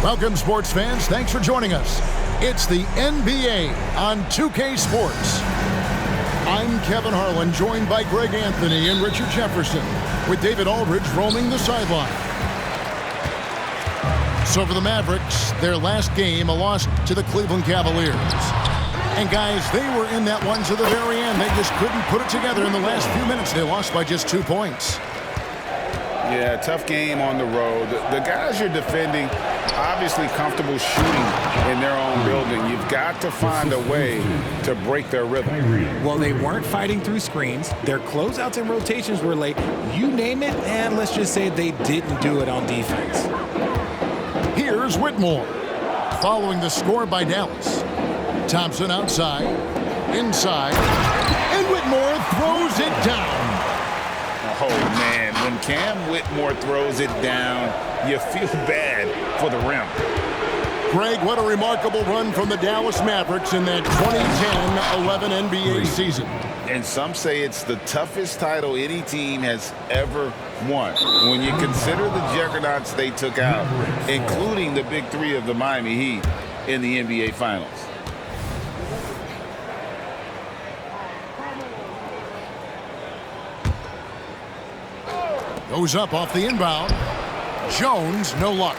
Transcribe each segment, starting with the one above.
Welcome, sports fans. Thanks for joining us. It's the NBA on 2K Sports. I'm Kevin Harlan, joined by Greg Anthony and Richard Jefferson, with David Aldridge roaming the sideline. So for the Mavericks, their last game, a loss to the Cleveland Cavaliers. And guys, they were in that one to the very end. They just couldn't put it together in the last few minutes. They lost by just 2 points. Yeah, tough game on the road. The guys you're defending, obviously comfortable shooting in their own building. You've got to find a way to break their rhythm. Well, they weren't fighting through screens. Their closeouts and rotations were late. You name it, and let's just say they didn't do it on defense. Here's Whitmore, following the score by Dallas. Thompson outside, inside, and Whitmore throws it down. Oh, man, when Cam Whitmore throws it down, you feel bad for the rim. Greg, what a remarkable run from the Dallas Mavericks in that 2010-11 NBA season. And some say it's the toughest title any team has ever won. When you consider the juggernauts they took out, including the big three of the Miami Heat in the NBA Finals. Goes up off the inbound. Jones, no luck.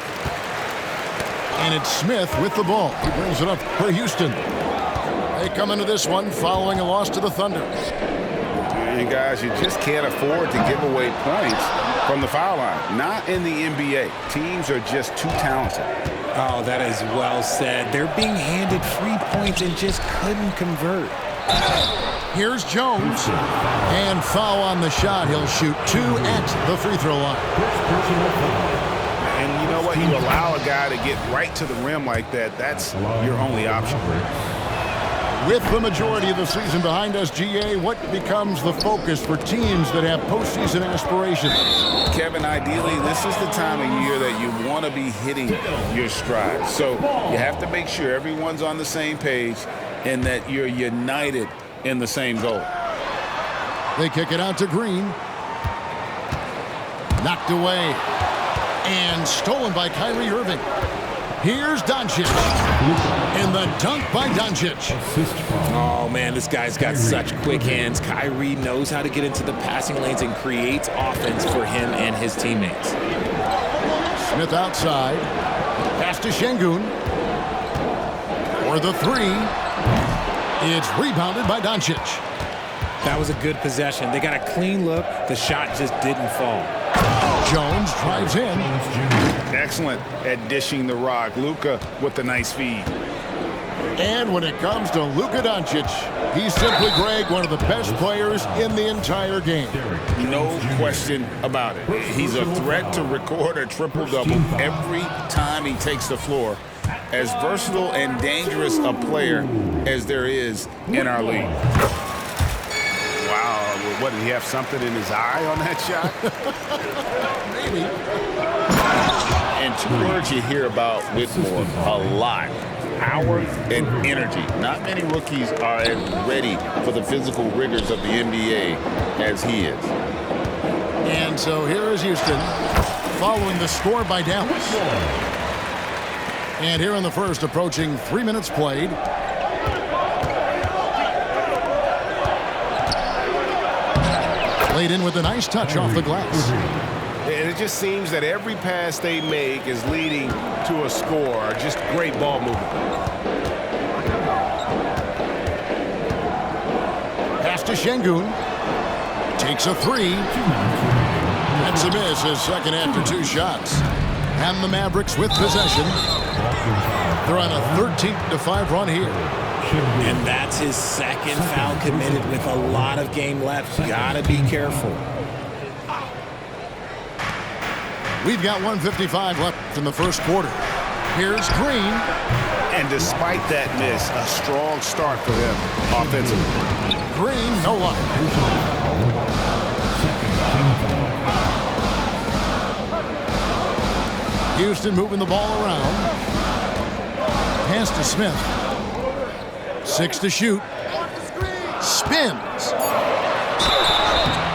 And it's Smith with the ball. He brings it up for Houston. They come into this one following a loss to the Thunder. And guys, you just can't afford to give away points from the foul line. Not in the NBA. Teams are just too talented. Oh, that is well said. They're being handed free points and just couldn't convert. Here's Jones. And foul on the shot. He'll shoot 2 at the free throw line. And you know what? You allow a guy to get right to the rim like that. That's your only option. With the majority of the season behind us, GA, what becomes the focus for teams that have postseason aspirations? Kevin, ideally, this is the time of year that you want to be hitting your stride. So you have to make sure everyone's on the same page and that you're united in the same goal. They kick it out to Green. Knocked away. And stolen by Kyrie Irving. Here's Doncic. And the dunk by Doncic. Oh, man, this guy's got such quick hands. Kyrie knows how to get into the passing lanes and creates offense for him and his teammates. Smith outside. Pass to Şengün. For the three. It's rebounded by Doncic. That was a good possession. They got a clean look. The shot just didn't fall. Jones drives in. Excellent at dishing the rock. Luka with the nice feed. And when it comes to Luka Doncic, he's simply, Greg, one of the best players in the entire game. No question about it. He's a threat to record a triple-double every time he takes the floor. As versatile and dangerous a player as there is in our league. Wow, what, did he have something in his eye on that shot? Maybe. And two words you hear about Whitmore a lot: power and energy. Not many rookies are as ready for the physical rigors of the NBA as he is. And so here is Houston, following the score by Dallas. And here in the first, approaching 3 minutes played. Laid in with a nice touch off the glass. And it just seems that every pass they make is leading to a score. Just great ball movement. Pass to Şengün. Takes a three. That's a miss, his second after 2 shots. And the Mavericks with possession. They're on a 13-5 run here. And that's his second foul committed with a lot of game left. Gotta be careful. We've got 1:55 left in the first quarter. Here's Green. And despite that miss, a strong start for them offensively. Green, no luck. Houston moving the ball around. Pass to Smith. 6 to shoot. Spins.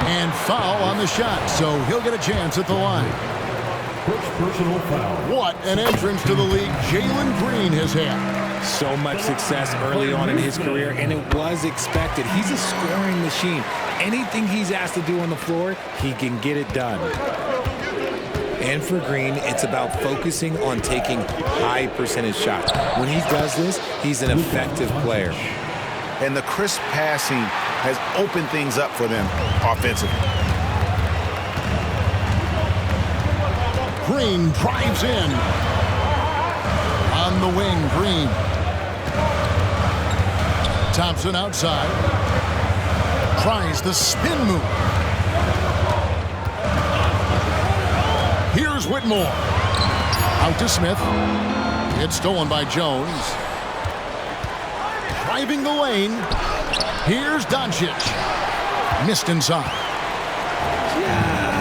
And foul on the shot, so he'll get a chance at the line. personal foul. What an entrance to the league Jayden Green has had. So much success early on in his career, and it was expected. He's a scoring machine. Anything he's asked to do on the floor, he can get it done. And for Green, it's about focusing on taking high percentage shots. When he does this, he's an effective player. And the crisp passing has opened things up for them offensively. Green drives in. On the wing, Green. Thompson outside. Tries the spin move. Here's Whitmore. Out to Smith. It's stolen by Jones. Driving the lane. Here's Doncic. Missed inside.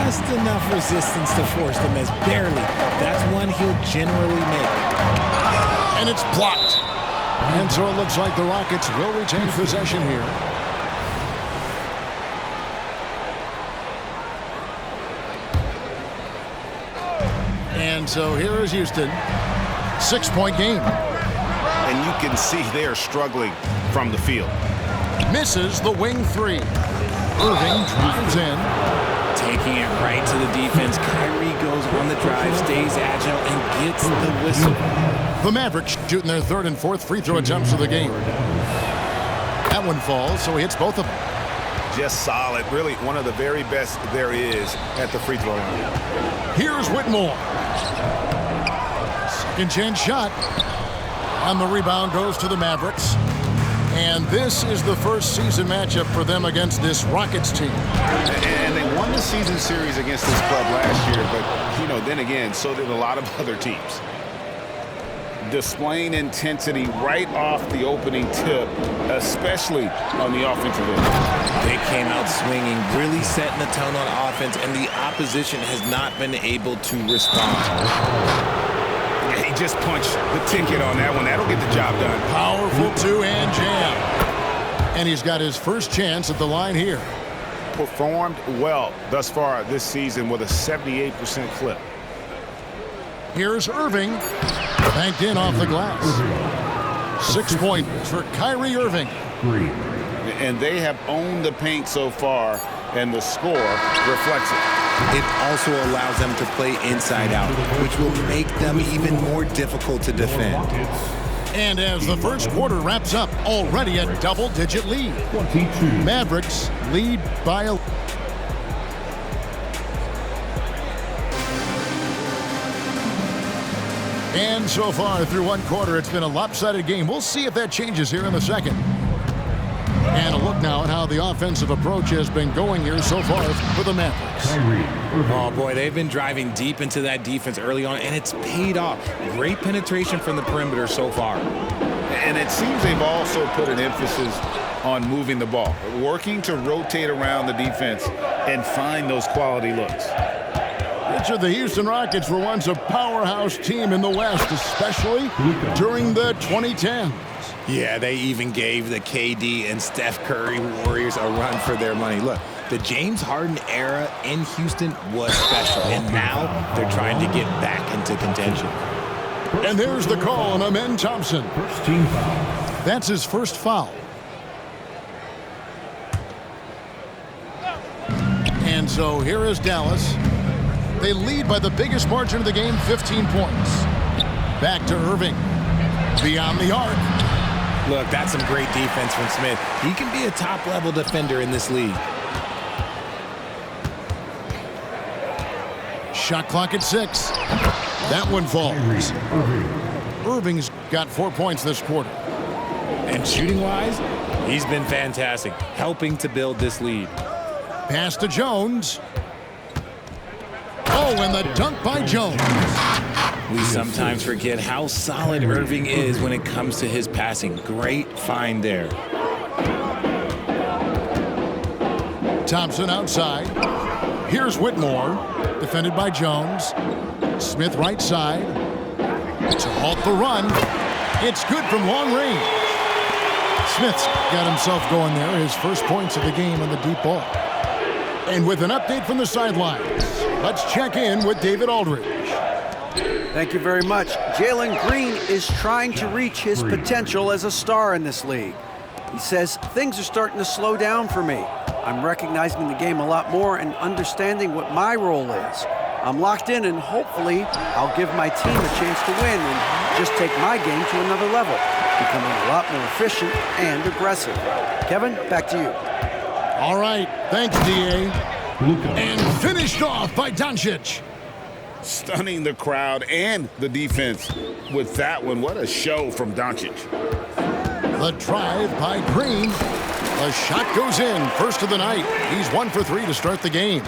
Just enough resistance to force the miss. Barely. That's one he'll generally make. And it's blocked. And so it looks like the Rockets will retain possession here. And so here is Houston. 6-point game. And you can see they're struggling from the field. Misses the wing three. Irving drives in. Taking it right to the defense. Kyrie goes on the drive, stays agile, and gets the whistle. The Mavericks shooting their third and fourth free throw attempts of the game. That one falls, so he hits both of them. Just solid. Really one of the very best there is at the free throw line. Here's Whitmore. Second chance shot. And the rebound goes to the Mavericks. And this is the first season matchup for them against this Rockets team. And they won the season series against this club last year, but, you know, then again, so did a lot of other teams. Displaying intensity right off the opening tip, especially on the offensive end. They came out swinging, really setting the tone on offense, and the opposition has not been able to respond. He just punched the ticket on that one. That'll get the job done. Powerful two-hand jam. And he's got his first chance at the line here. Performed well thus far this season with a 78% clip. Here's Irving. Banked in off the glass. 6 points for Kyrie Irving. And they have owned the paint so far, and the score reflects it. It also allows them to play inside out, which will make them even more difficult to defend. And as the first quarter wraps up, already a double-digit lead. 22. Mavericks lead by a... And so far through one quarter, it's been a lopsided game. We'll see if that changes here in the second. And a look now at how the offensive approach has been going here so far for the Mavericks. Oh, boy, they've been driving deep into that defense early on, and it's paid off. Great penetration from the perimeter so far. And it seems they've also put an emphasis on moving the ball, working to rotate around the defense and find those quality looks. Richard, the Houston Rockets were once a powerhouse team in the West, especially during the 2010s. Yeah, they even gave the KD and Steph Curry Warriors a run for their money. Look, the James Harden era in Houston was special, and now they're trying to get back into contention. And there's the call on Amen Thompson. First team foul. That's his first foul. And so here is Dallas. They lead by the biggest margin of the game, 15 points. Back to Irving. Beyond the arc. Look, that's some great defense from Smith. He can be a top-level defender in this league. Shot clock at 6. That one falls. Irving's got 4 points this quarter. And shooting-wise, he's been fantastic, helping to build this lead. Pass to Jones. Oh, and the dunk by Jones. We sometimes forget how solid Irving is when it comes to his passing. Great find there. Thompson outside. Here's Whitmore, defended by Jones. Smith right side. To halt the run. It's good from long range. Smith's got himself going there. His first points of the game on the deep ball. And with an update from the sidelines, let's check in with David Aldridge. Thank you very much. Jaylen Green is trying to reach his potential as a star in this league. He says, things are starting to slow down for me. I'm recognizing the game a lot more and understanding what my role is. I'm locked in, and hopefully I'll give my team a chance to win and just take my game to another level, becoming a lot more efficient and aggressive. Kevin, back to you. All right, thanks, D.A. And finished off by Doncic. Stunning the crowd and the defense with that one. What a show from Doncic. The drive by Green. The shot goes in, first of the night. He's 1 for 3 to start the game.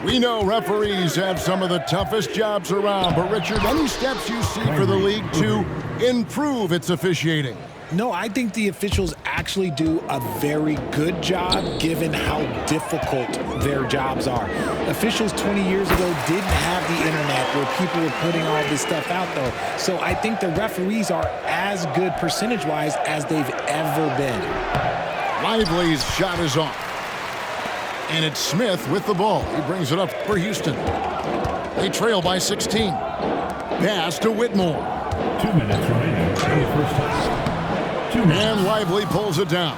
We know referees have some of the toughest jobs around, but Richard, any steps you see for the league to improve its officiating? No, I think the officials actually do a very good job given how difficult their jobs are. Officials 20 years ago didn't have the internet where people were putting all this stuff out, though. So I think the referees are as good percentage-wise as they've ever been. Lively's shot is off. And it's Smith with the ball. He brings it up for Houston. They trail by 16. Pass to Whitmore. 2 minutes remaining in the first half. And Lively pulls it down.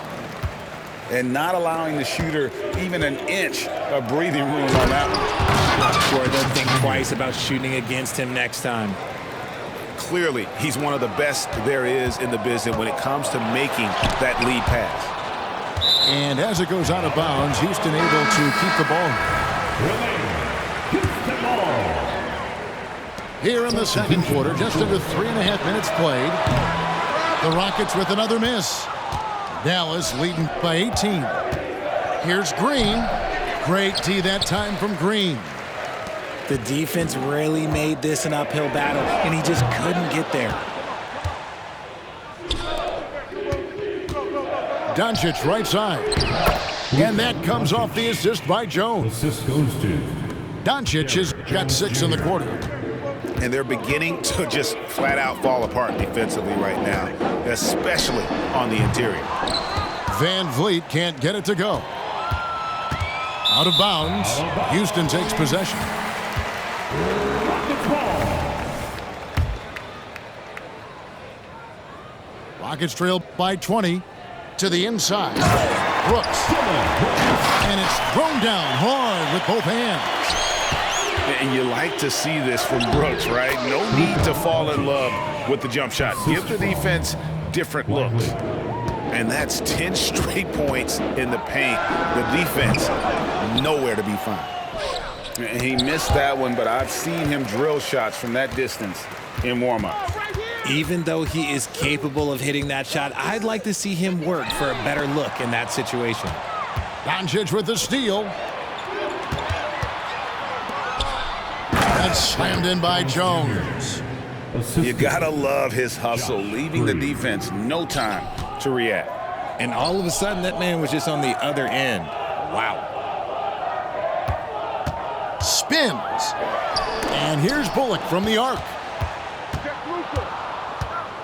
And not allowing the shooter even an inch of breathing room on that one. Or they'll think twice about shooting against him next time. Clearly, he's one of the best there is in the business when it comes to making that lead pass. And as it goes out of bounds, Houston able to keep the ball. Houston ball. Here in the second quarter, just under 3.5 minutes played. The Rockets with another miss. Dallas leading by 18. Here's Green. Great D that time from Green. The defense really made this an uphill battle, and he just couldn't get there. Doncic right side. And that comes off the assist by Jones. Assist goes to Doncic has got 6 in the quarter. And they're beginning to just flat out fall apart defensively right now, especially on the interior. Van Vliet can't get it to go. Out of bounds. Houston takes possession. Rockets trail by 20 to the inside. Brooks. And it's thrown down hard with both hands. And you like to see this from Brooks, right? No need to fall in love with the jump shot. Give the defense different looks. And that's 10 straight points in the paint. The defense, nowhere to be found. He missed that one, but I've seen him drill shots from that distance in warm-up. Even though he is capable of hitting that shot, I'd like to see him work for a better look in that situation. Doncic with the steal. That's slammed in by Jones. You gotta love his hustle, leaving the defense no time to react. And all of a sudden, that man was just on the other end. Wow. Spins. And here's Bullock from the arc.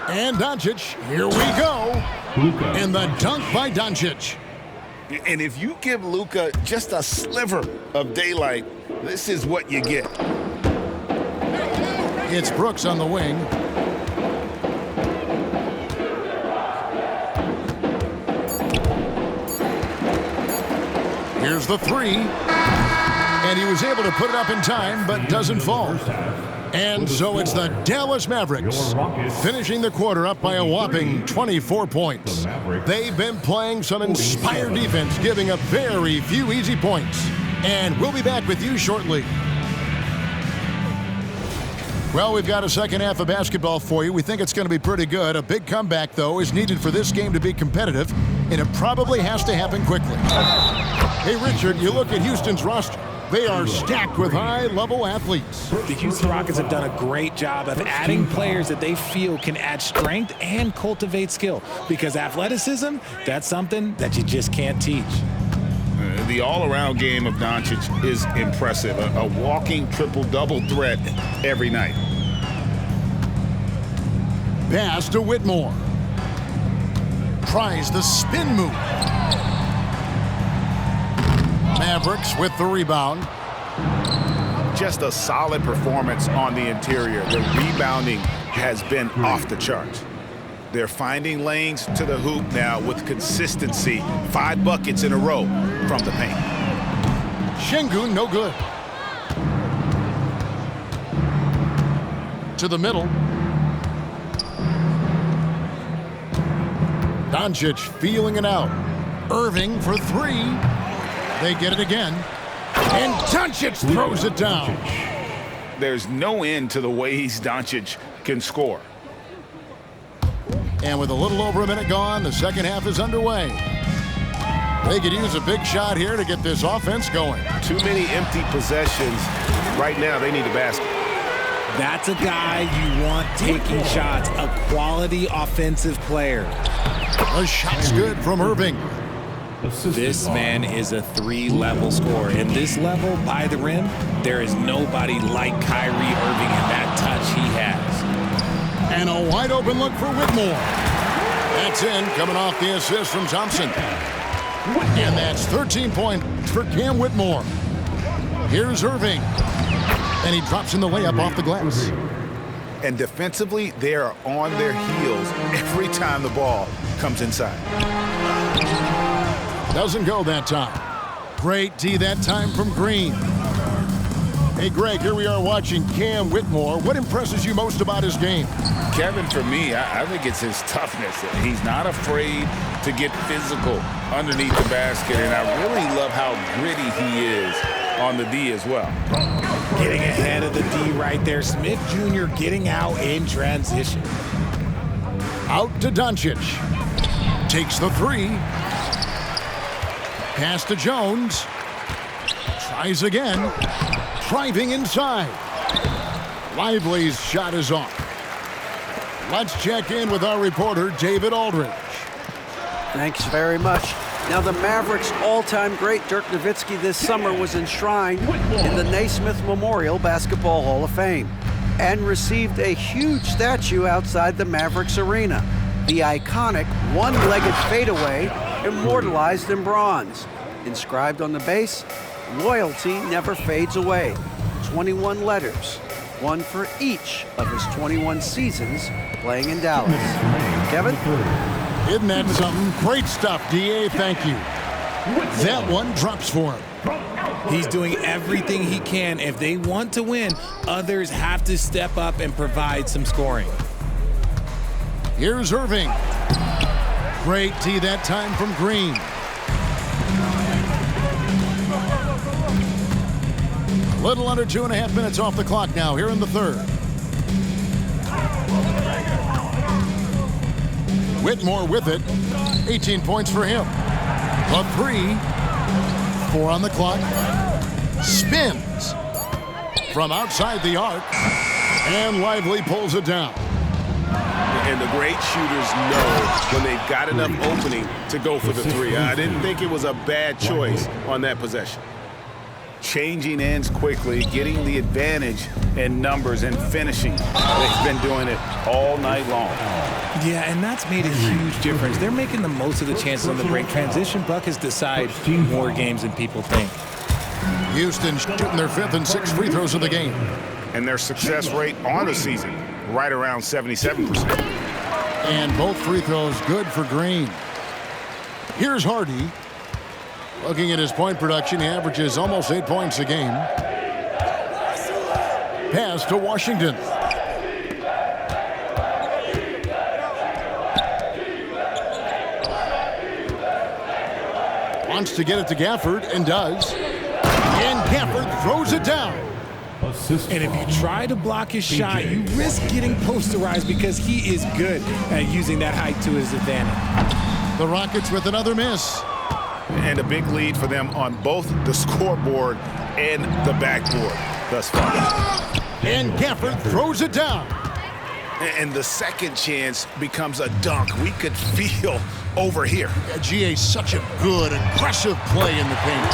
And Doncic, here we go. And the dunk by Doncic. And if you give Luka just a sliver of daylight, this is what you get. It's Brooks on the wing. Here's the three. And he was able to put it up in time, but doesn't fall. And so it's the Dallas Mavericks finishing the quarter up by a whopping 24 points. They've been playing some inspired defense, giving up very few easy points. And we'll be back with you shortly. Well, we've got a second half of basketball for you. We think it's going to be pretty good. A big comeback, though, is needed for this game to be competitive, and it probably has to happen quickly. Hey, Richard, you look at Houston's roster. They are stacked with high-level athletes. The Houston Rockets have done a great job of adding players that they feel can add strength and cultivate skill, because athleticism, that's something that you just can't teach. The all-around game of Doncic is impressive. A walking triple-double threat every night. Pass to Whitmore. Tries the spin move. Mavericks with the rebound. just a solid performance on the interior. The rebounding has been off the charts. They're finding lanes to the hoop now with consistency. 5 buckets in a row from the paint. Şengün, no good. To the middle. Doncic feeling it out. Irving for 3. They get it again. And Doncic throws it down. There's no end to the ways Doncic can score. And with a little over a minute gone, the second half is underway. They could use a big shot here to get this offense going. Too many empty possessions. Right now, they need a basket. That's a guy you want taking shots, a quality offensive player. The shot's good from Irving. This man is a 3-level scorer. And this level by the rim, there is nobody like Kyrie Irving in that touch he has. And a wide open look for Whitmore. That's in, coming off the assist from Thompson. And that's 13 points for Cam Whitmore. Here's Irving. And he drops in the layup off the glass. And defensively, they are on their heels every time the ball comes inside. Doesn't go that time. Great D that time from Green. Hey, Greg, here we are watching Cam Whitmore. What impresses you most about his game? Kevin, for me, I think it's his toughness. He's not afraid to get physical underneath the basket, and I really love how gritty he is on the D as well. Getting ahead of the D right there. Smith Jr. getting out in transition. Out to Doncic. Takes the 3. Pass to Jones. Tries again. Driving inside. Lively's shot is off. Let's check in with our reporter, David Aldridge. Thanks very much. Now, the Mavericks' all-time great Dirk Nowitzki this summer was enshrined in the Naismith Memorial Basketball Hall of Fame and received a huge statue outside the Mavericks arena. The iconic one-legged fadeaway immortalized in bronze. Inscribed on the base, loyalty never fades away. 21 letters, one for each of his 21 seasons playing in Dallas. Kevin? Isn't that something? Great stuff, D.A. Thank you. That one drops for him. He's doing everything he can. If they want to win, others have to step up and provide some scoring. Here's Irving. Great D that time from Green. A little under 2.5 minutes off the clock now here in the third. Whitmore with it. 18 points for him. A 3. 4 on the clock. Spins from outside the arc. And Lively pulls it down. And the great shooters know when they've got enough opening to go for the 3. I didn't think it was a bad choice on that possession. Changing ends quickly, getting the advantage in numbers and finishing. They've been doing it all night long. Yeah, and that's made a huge difference. They're making the most of the chances on the break. Transition buckets decide more games than people think. Houston shooting their 5th and 6th free throws of the game. And their success rate on the season, right around 77%. And both free throws good for Green. Here's Hardy. Looking at his point production, he averages almost 8 points a game. Pass to Washington. Wants to get it to Gafford and does. And Gafford throws it down. And if you try to block his shot, you risk getting posterized because he is good at using that height to his advantage. The Rockets with another miss. And a big lead for them on both the scoreboard and the backboard thus far. And Gafford throws it down. And the second chance becomes a dunk. We could feel over here. GA, such a good, aggressive play in the paint.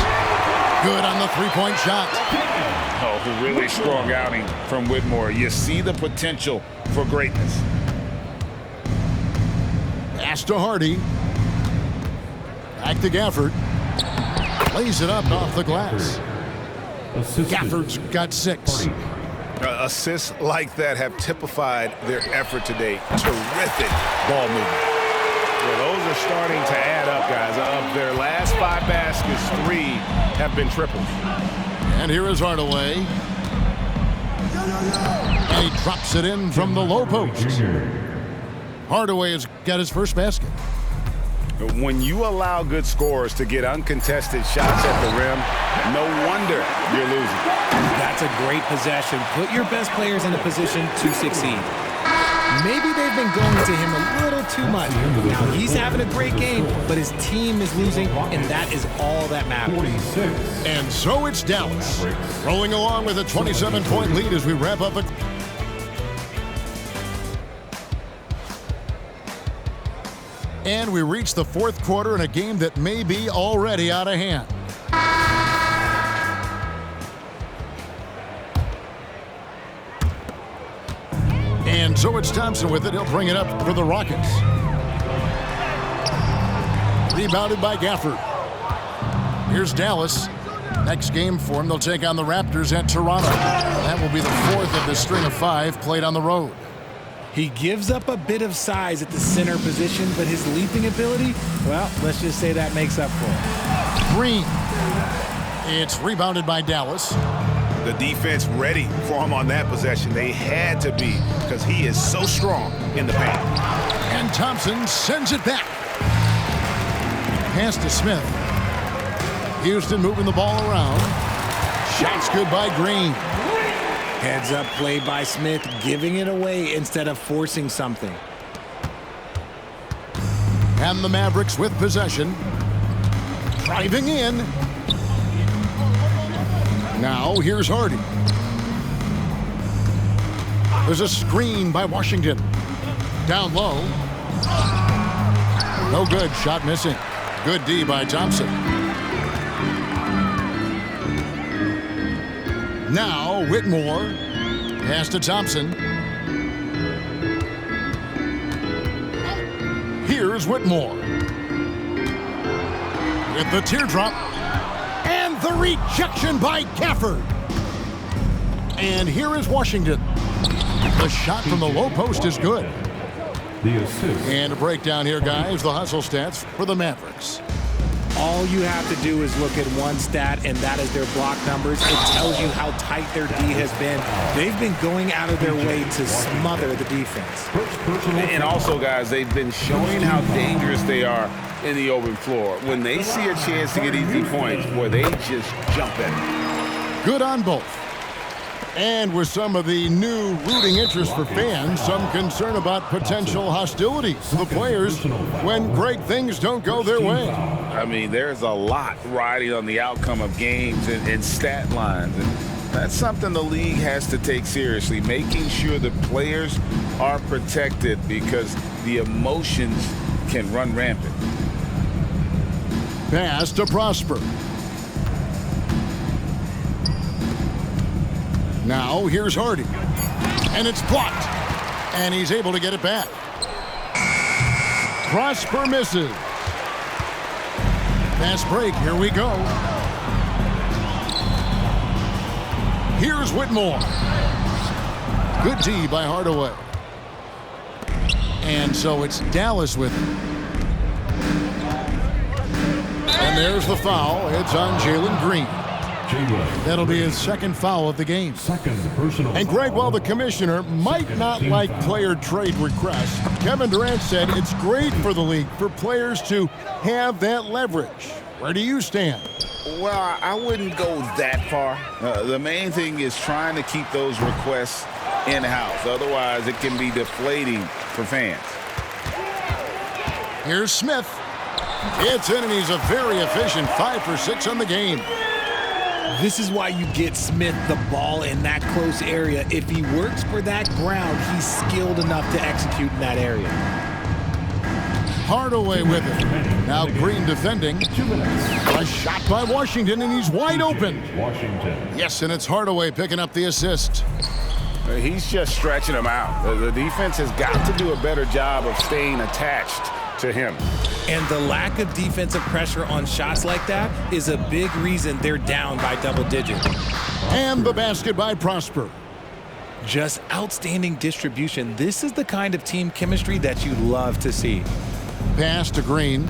Good on the three-point shot. Oh, really strong outing from Whitmore. You see the potential for greatness. Pass to Hardy. Back to Gafford. Lays it up off the glass. Assisted. Gafford's got 6. Assists like that have typified their effort today. Terrific ball movement. Well, those are starting to add up, guys. Of their last 5 baskets, 3 have been triples. And here is Hardaway. And he drops it in from the low post. Hardaway has got his first basket. When you allow good scorers to get uncontested shots at the rim, no wonder you're losing. That's a great possession. Put your best players in a position to succeed. Maybe they've been going to him a little too much. Now, he's having a great game, but his team is losing, and that is all that matters. 46. And so it's Dallas, rolling along with a 27-point lead as we wrap up the... And we reach the 4th quarter in a game that may be already out of hand. And so it's Thompson with it. He'll bring it up for the Rockets. Rebounded by Gafford. Here's Dallas. Next game for them, they'll take on the Raptors at Toronto. That will be the 4th of the string of 5 played on the road. He gives up a bit of size at the center position, but his leaping ability, well, let's just say that makes up for it. Green. It's rebounded by Dallas. The defense ready for him on that possession. They had to be, because he is so strong in the paint. And Thompson sends it back. Pass to Smith. Houston moving the ball around. Shots good by Green. Heads up play by Smith, giving it away instead of forcing something. And the Mavericks with possession. Driving in. Now here's Hardy. There's a screen by Washington. Down low. No good. Shot missing. Good D by Thompson. Now Whitmore. Pass to Thompson. Here's Whitmore. With the teardrop. And the rejection by Gafford. And here is Washington. The shot from the low post is good. The assist. And a breakdown here, guys. The hustle stats for the Mavericks. All you have to do is look at one stat, and that is their block numbers. It tells you how tight their D has been. They've been going out of their way to smother the defense. And also, guys, they've been showing how dangerous they are in the open floor. When they see a chance to get easy points, boy, they just jump at it. Good on both. And with some of the new rooting interest for fans, some concern about potential hostility to the players when great things don't go their way. I mean, there's a lot riding on the outcome of games and stat lines. And that's something the league has to take seriously, making sure the players are protected because the emotions can run rampant. Pass to Prosper. Now here's Hardy. And it's blocked. And he's able to get it back. Prosper misses. Fast break. Here we go. Here's Whitmore. Good D by Hardaway. And so it's Dallas with it. And there's the foul. It's on Jalen Green. That'll be his second foul of the game. Second personal. And Greg, while the commissioner might not like player trade requests, Kevin Durant said it's great for the league for players to have that leverage. Where do you stand? Well, I wouldn't go that far. The main thing is trying to keep those requests in-house. Otherwise, it can be deflating for fans. Here's Smith. It's in, and he's a very efficient 5 for 6 on the game. This is why you get Smith the ball in that close area. If he works for that ground, he's skilled enough to execute in that area. Hardaway with it. Now Green defending. 2 minutes. A shot by Washington, and he's wide open. Washington. Yes, and it's Hardaway picking up the assist. He's just stretching them out. The defense has got to do a better job of staying attached to him. And the lack of defensive pressure on shots like that is a big reason they're down by double digits. And the basket by Prosper. Just outstanding distribution. This is the kind of team chemistry that you love to see. Pass to Green.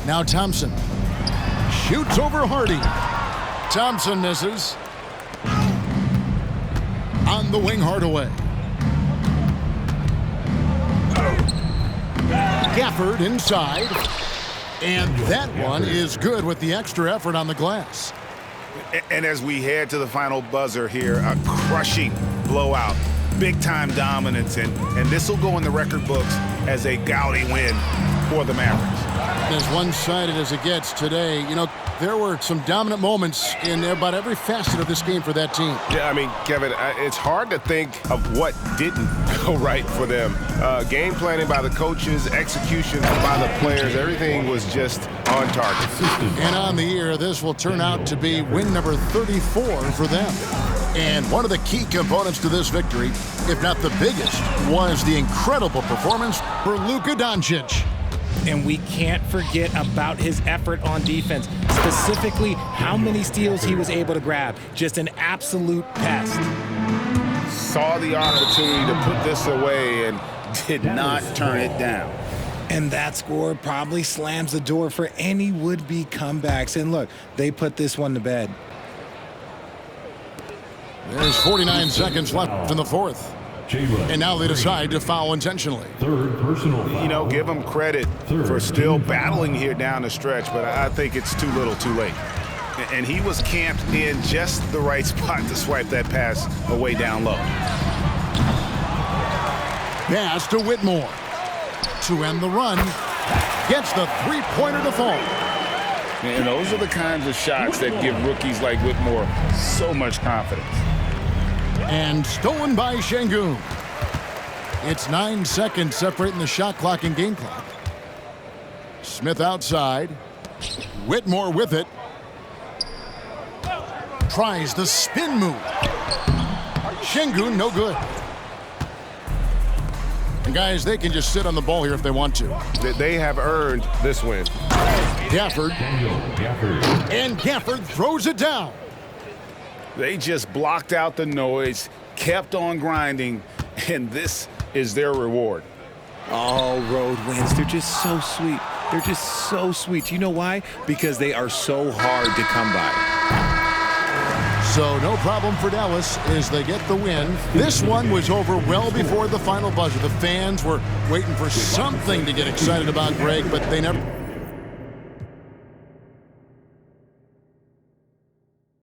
Now Thompson. Shoots over Hardy. Thompson misses. On the wing, Hardaway. Gafford inside. And that one is good with the extra effort on the glass. And as we head to the final buzzer here, a crushing blowout, big-time dominance, and this will go in the record books as a gaudy win for the Mavericks. As one-sided as it gets today, you know, there were some dominant moments in about every facet of this game for that team. Yeah, I mean, Kevin, it's hard to think of what didn't go right for them. Game planning by the coaches, execution by the players, everything was just on target. And on the year, this will turn out to be win number 34 for them. And one of the key components to this victory, if not the biggest, was the incredible performance for Luka Doncic. And we can't forget about his effort on defense, specifically how many steals he was able to grab. Just an absolute pest. Saw the opportunity to put this away and did not turn it down. And that score probably slams the door for any would-be comebacks. And look, they put this one to bed. There's 49 seconds left in the fourth. And now they decide to foul intentionally. Third personal foul. You know, give them credit for still battling here down the stretch, but I think it's too little too late. And he was camped in just the right spot to swipe that pass away down low. Pass to Whitmore. To end the run. Gets the three-pointer to fall. And those are the kinds of shots that give rookies like Whitmore so much confidence. And stolen by Şengün. It's 9 seconds separating the shot clock and game clock. Smith outside. Whitmore with it. Tries the spin move. Şengün, no good. And guys, they can just sit on the ball here if they want to. They have earned this win. Gafford. And Gafford throws it down. They just blocked out the noise, kept on grinding, and this is their reward. All road wins. They're just so sweet. They're just so sweet. You know why? Because they are so hard to come by. So no problem for Dallas as they get the win. This one was over well before the final buzzer. The fans were waiting for something to get excited about, Greg, but they never...